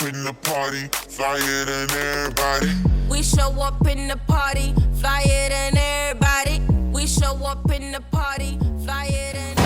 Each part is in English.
in the party, flyer than everybody. We show up in the party, flyer than everybody. We show up in the party, flyer than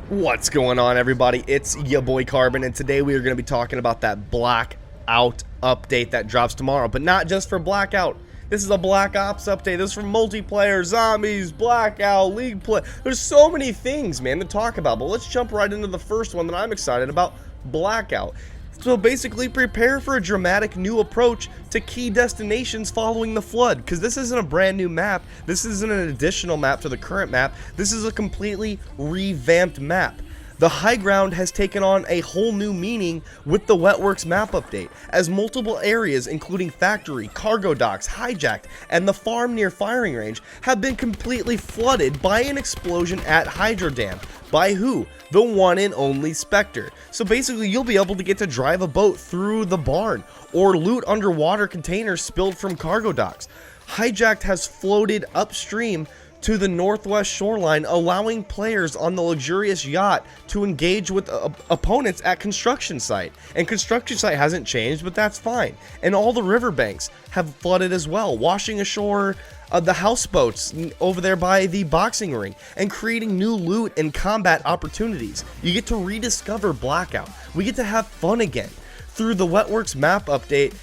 What's going on, everybody? It's your boy Carbon, and today we are going to be talking about that Blackout update that drops tomorrow. But not just for Blackout. This is a Black Ops update. This is for multiplayer, zombies, Blackout, League play. There's so many things, man, to talk about. But let's jump right into the first one that I'm excited about, Blackout. So basically, prepare for a dramatic new approach to key destinations following the flood. Because this isn't a brand new map. This isn't an additional map to the current map. This is a completely revamped map. The high ground has taken on a whole new meaning with the Wetworks map update, as multiple areas including factory, cargo docks, hijacked, and the farm near firing range have been completely flooded by an explosion at Hydro Dam. By who? The one and only Spectre. So basically you'll be able to get to drive a boat through the barn, or loot underwater containers spilled from cargo docks. Hijacked has floated upstream to the northwest shoreline, allowing players on the luxurious yacht to engage with opponents at construction site. And construction site hasn't changed, but that's fine. And all the riverbanks have flooded as well, washing ashore the houseboats over there by the boxing ring and creating new loot and combat opportunities. You get to rediscover Blackout. We get to have fun again through the Wetworks map update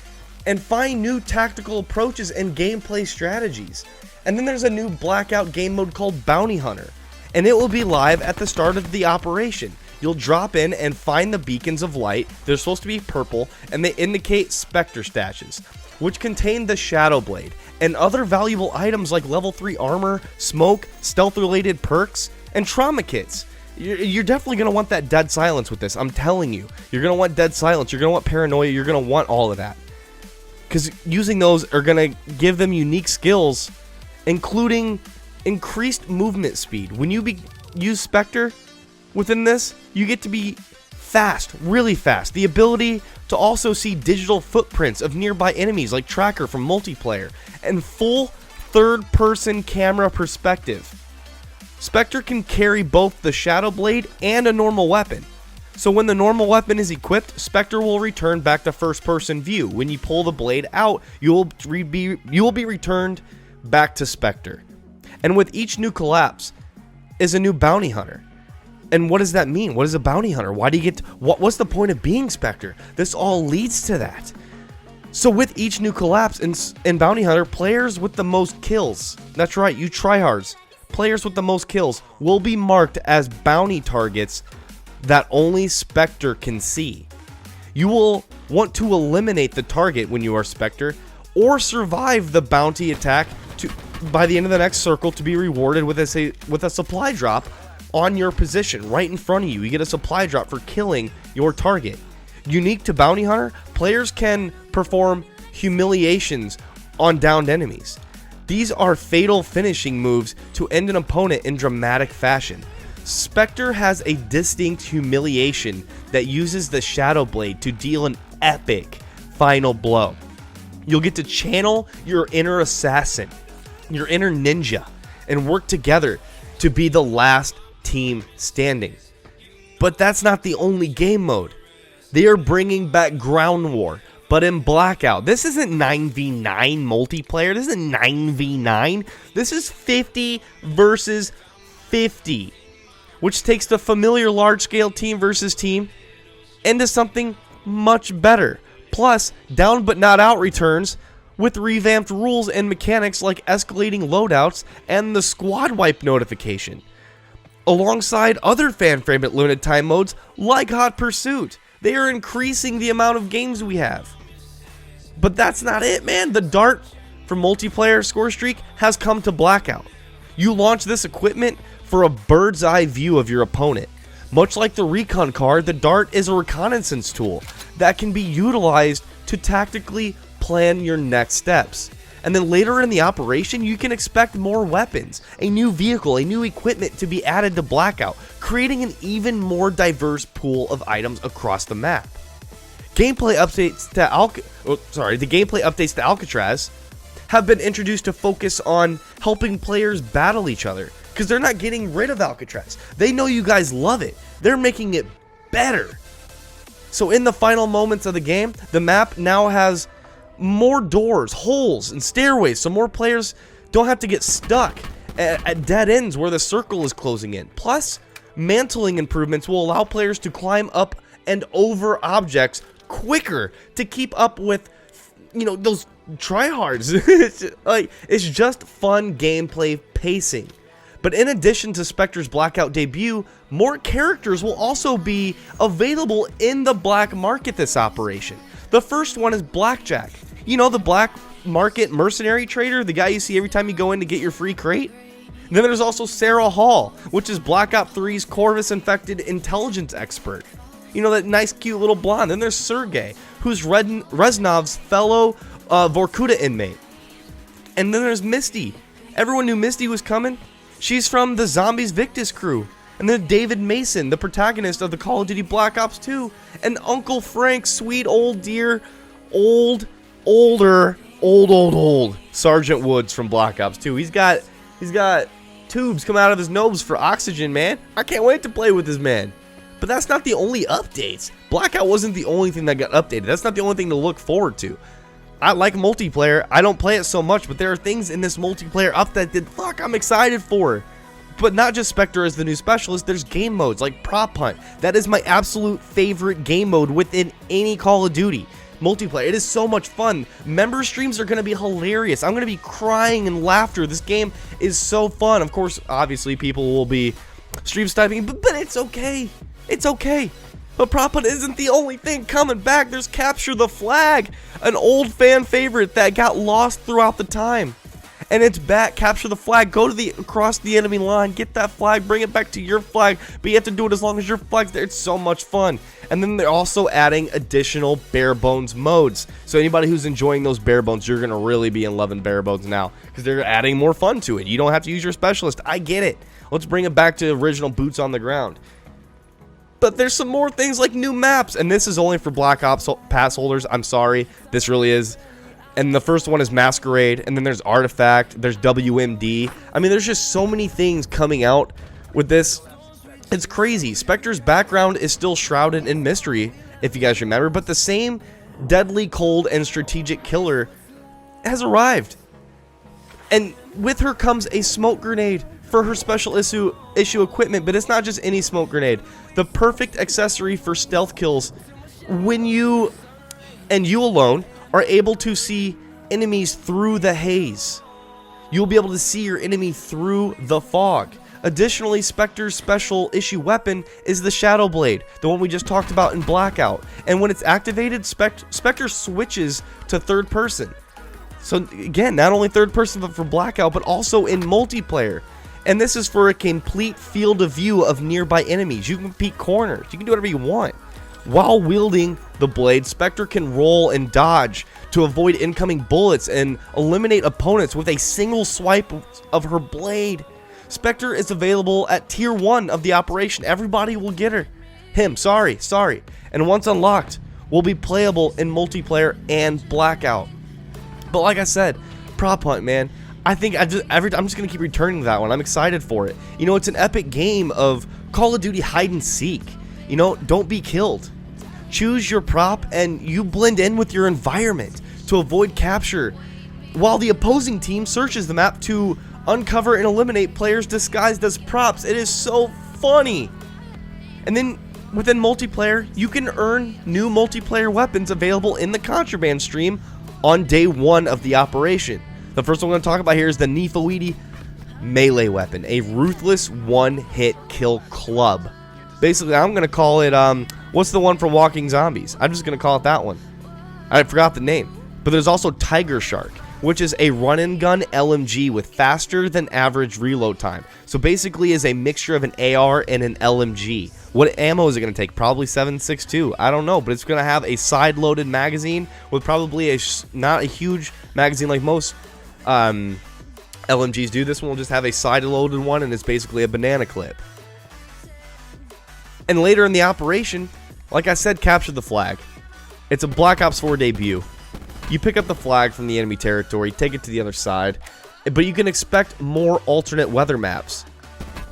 and find new tactical approaches and gameplay strategies. And then there's a new Blackout game mode called Bounty Hunter, and it will be live at the start of the operation. You'll drop in and find the beacons of light. They're supposed to be purple, and they indicate Spectre stashes, which contain the Shadow Blade and other valuable items like level 3 armor, smoke, stealth-related perks, and trauma kits. You're definitely going to want that dead silence with this, I'm telling you. You're going to want dead silence, you're going to want paranoia, you're going to want all of that. Because using those are going to give them unique skills, including increased movement speed. When you use Spectre within this, you get to be fast, really fast. The ability to also see digital footprints of nearby enemies like Tracker from multiplayer, and full third-person camera perspective. Spectre can carry both the Shadow Blade and a normal weapon. So when the normal weapon is equipped, Spectre will return back to first-person view. When you pull the blade out, you will be returned back to Spectre. And with each new collapse is a new bounty hunter. And what does that mean? What is a bounty hunter? Why do you get what's the point of being Spectre? This all leads to that. So with each new collapse in bounty hunter, players with the most kills, that's right, you tryhards, players with the most kills will be marked as bounty targets that only Spectre can see. You will want to eliminate the target when you are Spectre, or survive the bounty attack by the end of the next circle to be rewarded with a supply drop on your position right in front of you. You get a supply drop for killing your target. Unique to Bounty Hunter, players can perform humiliations on downed enemies. These are fatal finishing moves to end an opponent in dramatic fashion. Spectre has a distinct humiliation that uses the Shadow Blade to deal an epic final blow. You'll get to channel your inner assassin, your inner ninja, and work together to be the last team standing. But that's not the only game mode. They are bringing back Ground War, but in Blackout. This isn't 9v9 multiplayer. This isn't 9v9. This is 50 versus 50, which takes the familiar large-scale team versus team into something much better. Plus, down but not out returns with revamped rules and mechanics like escalating loadouts and the squad wipe notification, alongside other fan-favorite limited time modes like Hot Pursuit. They are increasing the amount of games we have. But that's not it, man. The dart for multiplayer score streak has come to Blackout. You launch this equipment for a bird's eye view of your opponent. Much like the recon card, the dart is a reconnaissance tool that can be utilized to tactically plan your next steps. And then later in the operation, you can expect more weapons, a new vehicle, a new equipment to be added to Blackout, creating an even more diverse pool of items across the map. The gameplay updates to Alcatraz have been introduced to focus on helping players battle each other, because they're not getting rid of Alcatraz. They know you guys love it. They're making it better. So in the final moments of the game, the map now has more doors, holes, and stairways, so more players don't have to get stuck at dead ends where the circle is closing in. Plus, mantling improvements will allow players to climb up and over objects quicker to keep up with, you know, those tryhards. It's just fun gameplay pacing. But in addition to Spectre's Blackout debut, more characters will also be available in the black market this operation. The first one is Blackjack. You know, the black market mercenary trader, the guy you see every time you go in to get your free crate? Then there's also Sarah Hall, which is Black Ops 3's Corvus-infected intelligence expert. You know, that nice, cute little blonde. Then there's Sergei, who's Reznov's fellow Vorkuta inmate. And then there's Misty. Everyone knew Misty was coming. She's from the Zombies Victus crew. And then David Mason, the protagonist of the Call of Duty Black Ops 2. And Uncle Frank, sweet old dear, older Sergeant Woods from Black Ops 2. He's got tubes coming out of his nose for oxygen, man. I can't wait to play with this man. But that's not the only updates. Blackout wasn't the only thing that got updated. That's not the only thing to look forward to. I like multiplayer. I don't play it so much, but there are things in this multiplayer update that I'm excited for. But not just Spectre as the new specialist, there's game modes like Prop Hunt. That is my absolute favorite game mode within any Call of Duty multiplayer. It is so much fun. Member streams are going to be hilarious. I'm going to be crying in laughter. This game is so fun. Of course, obviously, people will be stream sniping, but it's okay. It's okay. But Prop Hunt isn't the only thing coming back. There's Capture the Flag, an old fan favorite that got lost throughout the time. And it's back. Capture the flag. Go to across the enemy line. Get that flag. Bring it back to your flag. But you have to do it as long as your flag's there. It's so much fun. And then they're also adding additional Barebones modes. So anybody who's enjoying those Barebones, you're going to really be in loving Barebones now. Because they're adding more fun to it. You don't have to use your specialist. I get it. Let's bring it back to original boots on the ground. But there's some more things like new maps. And this is only for Black Ops pass holders. I'm sorry. This really is. And the first one is Masquerade, and then there's Artifact, there's WMD. I mean, there's just so many things coming out with this. It's crazy. Spectre's background is still shrouded in mystery, if you guys remember, but the same deadly, cold, and strategic killer has arrived. And with her comes a smoke grenade for her special issue equipment, but it's not just any smoke grenade. The perfect accessory for stealth kills when you, and you alone, are able to see enemies through the haze. You'll be able to see your enemy through the fog. Additionally, Spectre's special issue weapon is the Shadow Blade, the one we just talked about in Blackout. And when it's activated, Spectre switches to third person. So again, not only third person but for Blackout, but also in multiplayer. And this is for a complete field of view of nearby enemies. You can peek corners. You can do whatever you want. While wielding the blade, Spectre can roll and dodge to avoid incoming bullets and eliminate opponents with a single swipe of her blade. Spectre is available at tier 1 of the operation. Everybody will get her. Sorry. And once unlocked, will be playable in multiplayer and Blackout. But like I said, Prop Hunt, man. I think I'm just going to keep returning to that one. I'm excited for it. You know, it's an epic game of Call of Duty hide and seek. You know, don't be killed. Choose your prop and you blend in with your environment to avoid capture, while the opposing team searches the map to uncover and eliminate players disguised as props. It is so funny. And then within multiplayer, you can earn new multiplayer weapons available in the contraband stream on day 1 of the operation. The first one I'm going to talk about here is the Nefoidi melee weapon, a ruthless one-hit kill club. Basically, I'm going to call it, what's the one from Walking Zombies? I'm just going to call it that one. I forgot the name. But there's also Tiger Shark, which is a run-and-gun LMG with faster than average reload time. So basically is a mixture of an AR and an LMG. What ammo is it going to take? Probably 7.62. I don't know, but it's going to have a side-loaded magazine with probably not a huge magazine like most LMGs do. This one will just have a side-loaded one, and it's basically a banana clip. And later in the operation, like I said, capture the flag. It's a Black Ops 4 debut. You pick up the flag from the enemy territory, take it to the other side, but you can expect more alternate weather maps,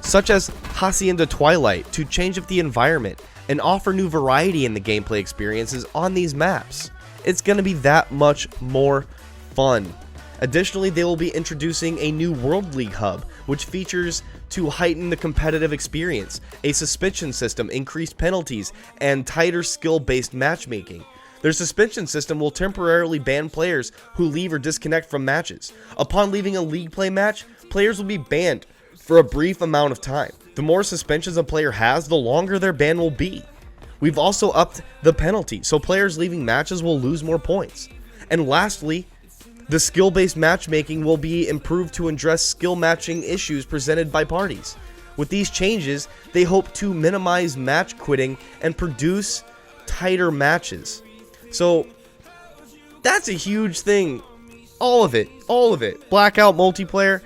such as Hacienda Twilight, to change up the environment. and offer new variety in the gameplay experiences on these maps. It's going to be that much more fun. Additionally, they will be introducing a new World League hub, which features to heighten the competitive experience, a suspension system, increased penalties, and tighter skill-based matchmaking. Their suspension system will temporarily ban players who leave or disconnect from matches. Upon leaving a league play match, players will be banned for a brief amount of time. The more suspensions a player has, the longer their ban will be. We've also upped the penalty, so players leaving matches will lose more points. And lastly, the skill-based matchmaking will be improved to address skill matching issues presented by parties. With these changes, they hope to minimize match quitting and produce tighter matches. So, that's a huge thing. All of it. Blackout multiplayer.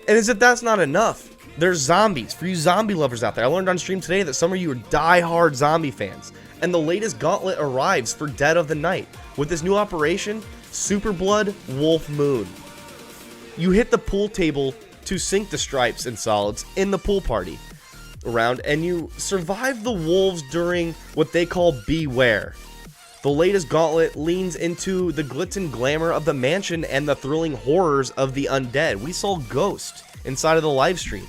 And as if that's not enough, there's zombies. For you zombie lovers out there, I learned on stream today that some of you are die-hard zombie fans. And the latest gauntlet arrives for Dead of the Night. With this new operation, Super Blood Wolf Moon. You hit the pool table to sink the stripes and solids in the pool party round, and you survive the wolves during what they call Beware. The latest gauntlet leans into the glitz and glamour of the mansion and the thrilling horrors of the undead. We saw Ghost inside of the live stream.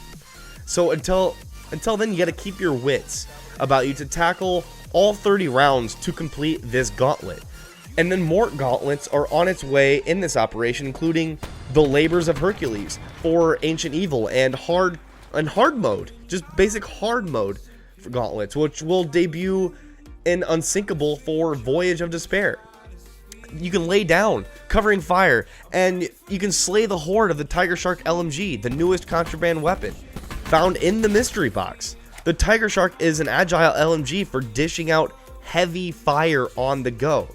So until then, you gotta keep your wits about you to tackle all 30 rounds to complete this gauntlet. And then more gauntlets are on its way in this operation, including the Labors of Hercules for Ancient Evil and hard mode, just basic hard mode for gauntlets, which will debut in Unsinkable for Voyage of Despair. You can lay down, covering fire, and you can slay the horde of the Shark Lmg, the newest contraband weapon, found in the mystery box. The Tiger Shark is an agile LMG for dishing out heavy fire on the go.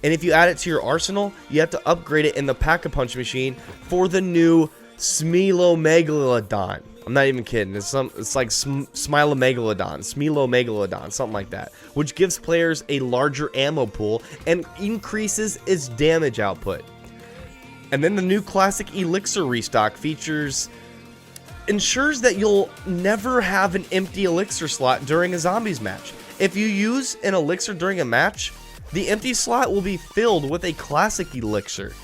And if you add it to your arsenal, you have to upgrade it in the Pack-a-Punch machine for the new Smelomegalodon. I'm not even kidding. It's like Smelomegalodon, something like that, which gives players a larger ammo pool and increases its damage output. And then the new classic Elixir restock ensures that you'll never have an empty Elixir slot during a zombies match. If you use an Elixir during a match, the empty slot will be filled with a classic Elixir.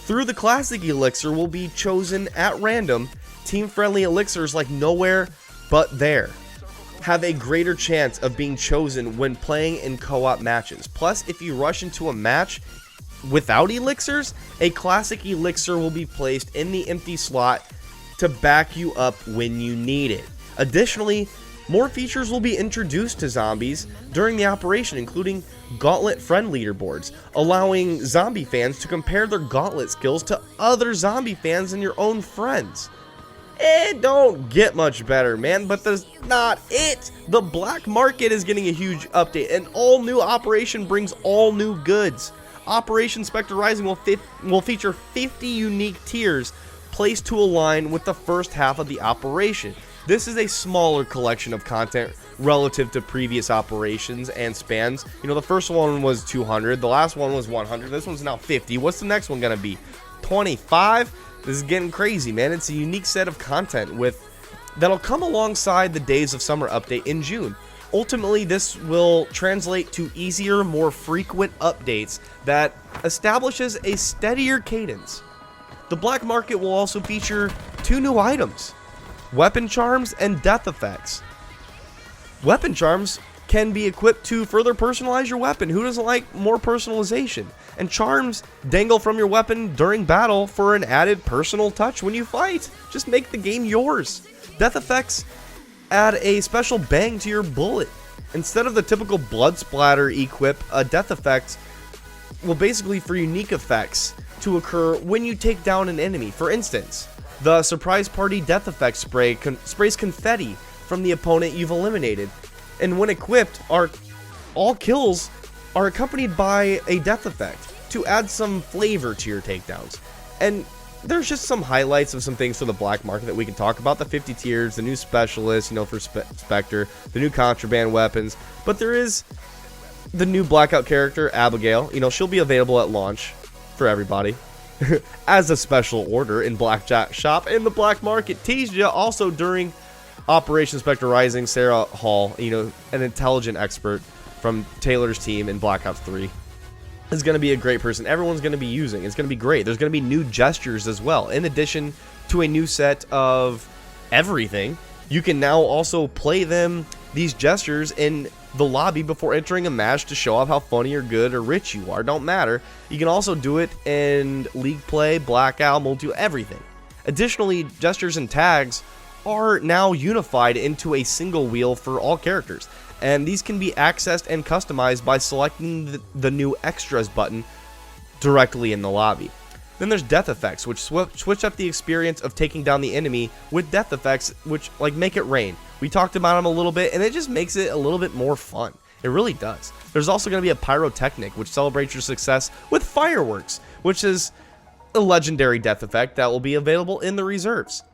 Through the classic Elixir will be chosen at random. Team-friendly elixirs like Nowhere But There have a greater chance of being chosen when playing in co-op matches. Plus, if you rush into a match without elixirs, a classic elixir will be placed in the empty slot to back you up when you need it. Additionally, more features will be introduced to zombies during the operation, including Gauntlet friend leaderboards, allowing zombie fans to compare their Gauntlet skills to other zombie fans and your own friends. It don't get much better, man, but that's not it. The black market is getting a huge update. An all-new operation brings all new goods. Operation Spectre Rising will feature 50 unique tiers placed to align with the first half of the operation. This is a smaller collection of content relative to previous operations and spans. You know, the first one was 200, the last one was 100, this one's now 50. What's the next one gonna be? 25? This is getting crazy, man. It's a unique set of content that'll come alongside the Days of Summer update in June. Ultimately, this will translate to easier, more frequent updates that establishes a steadier cadence. The black market will also feature 2 new items: weapon charms and death effects. Weapon charms can be equipped to further personalize your weapon. Who doesn't like more personalization? And charms dangle from your weapon during battle for an added personal touch when you fight. Just make the game yours. Death effects add a special bang to your bullet. Instead of the typical blood splatter equip, a death effect will basically for unique effects to occur when you take down an enemy. For instance, the surprise party death effect spray sprays confetti from the opponent you've eliminated, and when equipped, all kills are accompanied by a death effect to add some flavor to your takedowns. And there's just some highlights of some things for the black market that we can talk about: the 50 tiers, the new specialists, for Spectre, the new contraband weapons. But there is the new Blackout character, Abigail. She'll be available at launch for everybody as a special order in Blackjack shop. And the black market teased you also during Operation Spectre Rising, Sarah Hall, you know, an intelligent expert from Taylor's team in Black Ops 3, is going to be a great person. Everyone's going to be using. It's going to be great. There's going to be new gestures as well. In addition to a new set of everything, you can now also play these gestures in the lobby before entering a match to show off how funny or good or rich you are. Don't matter. You can also do it in League Play, Blackout, Multi, everything. Additionally, gestures and tags are now unified into a single wheel for all characters, and these can be accessed and customized by selecting the new extras button directly in the lobby. Then there's death effects, which switch up the experience of taking down the enemy with death effects, which like make it rain. We talked about them a little bit, and it just makes it a little bit more fun. It really does. There's also going to be a pyrotechnic, which celebrates your success with fireworks, which is a legendary death effect that will be available in the reserves.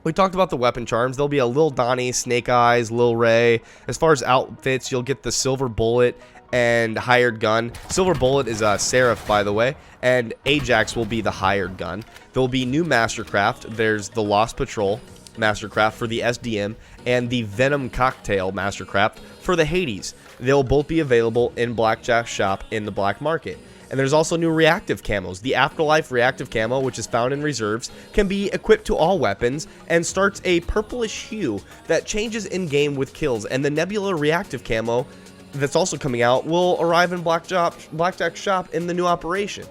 We talked about the weapon charms. There'll be a Lil Donnie, Snake Eyes, Lil Ray. As far as outfits, you'll get the Silver Bullet and Hired Gun. Silver Bullet is a Seraph, by the way, and Ajax will be the Hired Gun. There'll be new Mastercraft. There's the Lost Patrol Mastercraft for the SDM and the Venom Cocktail Mastercraft for the Hades. They'll both be available in Blackjack's shop in the black market. And there's also new reactive camos. The Afterlife reactive camo, which is found in reserves, can be equipped to all weapons and starts a purplish hue that changes in-game with kills. And the Nebula reactive camo that's also coming out will arrive in Blackjack's shop in the new operation.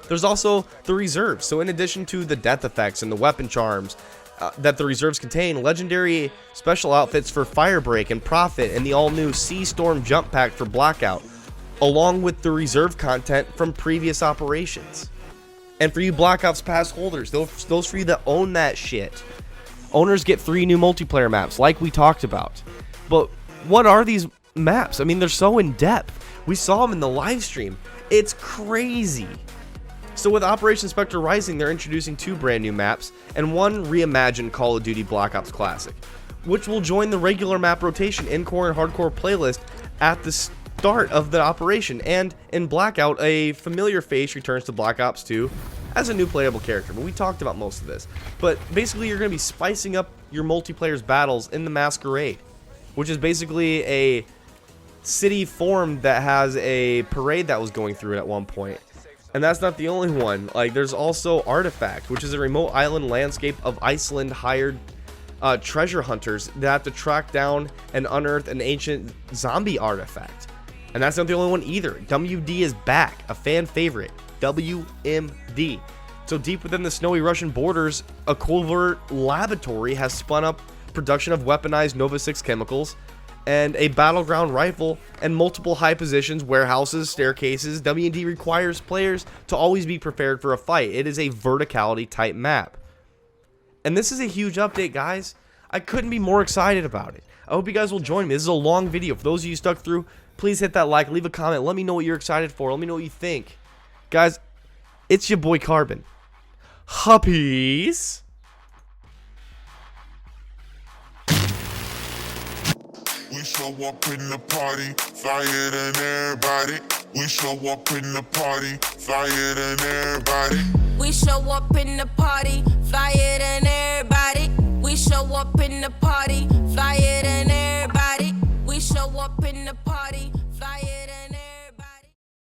There's also the reserves. So in addition to the death effects and the weapon charms that the reserves contain, legendary special outfits for Firebreak and Prophet and the all-new Sea Storm jump pack for Blackout, along with the reserve content from previous operations. And for you Black Ops Pass holders, those for you that own that shit, owners get 3 new multiplayer maps like we talked about. But what are these maps? I mean, they're so in-depth. We saw them in the live stream. It's crazy. So with Operation Spectre Rising, they're introducing 2 brand new maps and 1 reimagined Call of Duty Black Ops Classic, which will join the regular map rotation in core and hardcore playlist at the start of the operation. And in Blackout, a familiar face returns to Black Ops 2 as a new playable character, but we talked about most of this. But basically, you're going to be spicing up your multiplayer's battles in the Masquerade, which is basically a city form that has a parade that was going through it at one point. And that's not the only one. Like, there's also Artifact, which is a remote island landscape of Iceland hired treasure hunters that have to track down and unearth an ancient zombie artifact. And that's not the only one either. WD is back, a fan favorite. WMD. So deep within the snowy Russian borders, a covert laboratory has spun up production of weaponized Nova 6 chemicals and a battleground rifle and multiple high positions, warehouses, staircases. WD requires players to always be prepared for a fight. It is a verticality type map. And this is a huge update, guys. I couldn't be more excited about it. I hope you guys will join me. This is a long video. For those of you stuck through, please hit that like, leave a comment. Let me know what you're excited for. Let me know what you think. Guys, it's your boy Carbon. Huppies. We show up in the party, flyer than everybody. We show up in the party, flyer than everybody. We show up in the party, flyer than